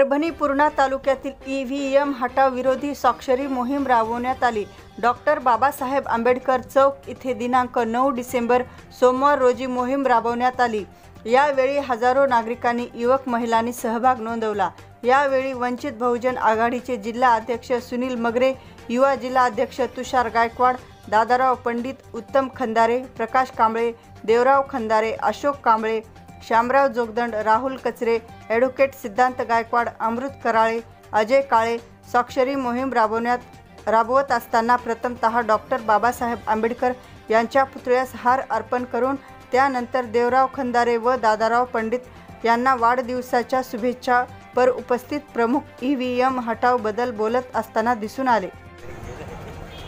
परभणी पूर्णा तालुक्यातील ईव्हीएम हटाव विरोधी स्वाक्षरी मोहीम राबवण्यात आली। डॉक्टर बाबासाहेब आंबेडकर चौक इथे दिनांक 9 डिसेंबर सोमवार रोजी मोहीम राबवण्यात आली। यावेळी हजारो नागरिकांनी युवक महिलांनी सहभाग नोंदवला। यावेळी वंचित बहुजन आघाडीचे जिल्हा अध्यक्ष सुनील मगरे, युवा जिल्हा अध्यक्ष तुषार गायकवाड, दादाराव पंडित, उत्तम खंदारे, प्रकाश कांबळे, देवराव खंदारे, अशोक कांबळे, श्यामराव जोगदंड, राहुल कचरे, ॲडव्होकेट सिद्धांत गायकवाड, अमृत कराळे, अजय काळे स्वाक्षरी मोहीम राबवत असताना प्रथमतः डॉक्टर बाबासाहेब आंबेडकर यांच्या पुतळ्यास हार अर्पण करून त्यानंतर देवराव खंदारे व दादाराव पंडित यांना वाढदिवसाच्या शुभेच्छा पर उपस्थित प्रमुख ईव्हीएम हटाव बद्दल बोलत असताना दिसून आले।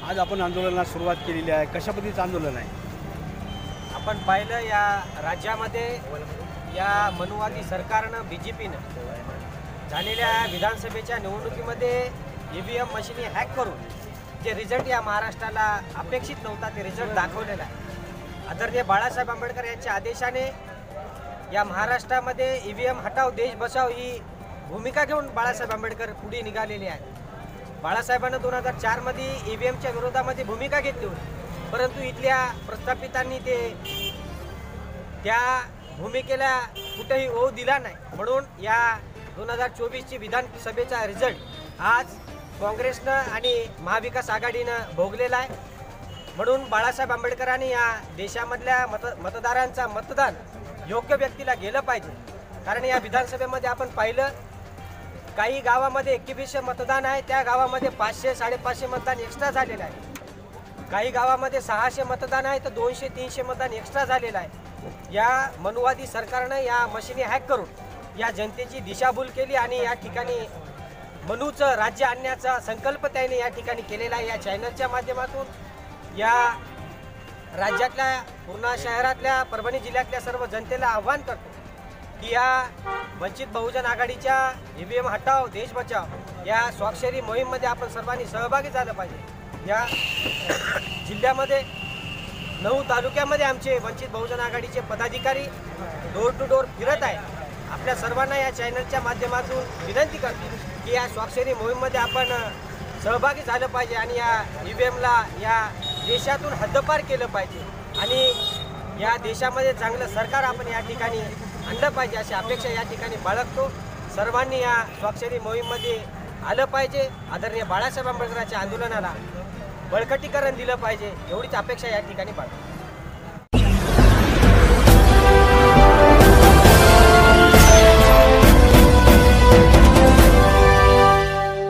आज आपण आंदोलनाला सुरुवात केलेली आहे। कशा पद्धतीचं आंदोलन आहे? आपण पाहिलं या राज्यामध्ये या मनुवादी सरकारनं बीजेपीनं झालेल्या विधानसभेच्या निवडणुकीमध्ये ईव्हीएम मशीनी हॅक करून जे रिझल्ट या महाराष्ट्राला अपेक्षित नव्हता ते रिझल्ट दाखवलेला आहे। आदरणीय बाळासाहेब आंबेडकर यांच्या आदेशाने या महाराष्ट्रामध्ये ईव्हीएम हटाव देश बचाव ही भूमिका घेऊन बाळासाहेब आंबेडकर पुढे निघालेले आहेत। बाळासाहेबांना 2004 मध्ये ईव्हीएमच्या विरोधामध्ये भूमिका घेतली होती, परंतु इथल्या प्रस्थापितांनी त्या भूमिकेला कुठेही ओढ दिला नाही। म्हणून या 2024ची विधानसभेचा रिझल्ट आज काँग्रेसनं आणि महाविकास आघाडीनं भोगलेला आहे। म्हणून बाळासाहेब आंबेडकरांनी या देशामधल्या मतदारांचा मतदान योग्य व्यक्तीला गेलं पाहिजे। कारण या विधानसभेमध्ये आपण पाहिलं काही गावामध्ये 2100 मतदान आहे, त्या गावामध्ये 500 550 मतदान एक्स्ट्रा झालेलं आहे। काही गावामध्ये 600 मतदान आहे तर 200 300 मतदान एक्स्ट्रा झालेलं आहे। या मनुवादी सरकारनं या मशिनी हॅक करून या जनतेची दिशाभूल केली आणि या ठिकाणी मनूचं राज्य आणण्याचा संकल्प त्याने या ठिकाणी केलेला आहे। या चॅनलच्या माध्यमातून या राज्यातल्या पूर्णा शहरातल्या परभणी जिल्ह्यातल्या सर्व जनतेला आव्हान करतो की या वंचित बहुजन आघाडीच्या ईव्हीएम हटाव देश बचाव या स्वाक्षरी मोहीममध्ये आपण सर्वांनी सहभागी झालं पाहिजे। या जिल्ह्यामध्ये 9 तालुक्यामध्ये आमचे वंचित बहुजन आघाडीचे पदाधिकारी डोर टू डोर फिरत आहेत। आपल्या सर्वांना या चॅनलच्या माध्यमातून विनंती करतो की या स्वाक्षरी मोहीममध्ये आपण सहभागी झालं पाहिजे आणि या ईव्हीएमला या देशातून हद्दपार केलं पाहिजे आणि या देशामध्ये चांगलं सरकार आपण या ठिकाणी आणलं पाहिजे अशी अपेक्षा या ठिकाणी बाळगतो। सर्वांनी या स्वाक्षरी मोहीममध्ये आलं पाहिजे। आदरणीय बाळासाहेब आंबेडकरांच्या आंदोलनाला बळकटीकरण दिलं पाहिजे एवढीच अपेक्षा या ठिकाणी बाळगतो।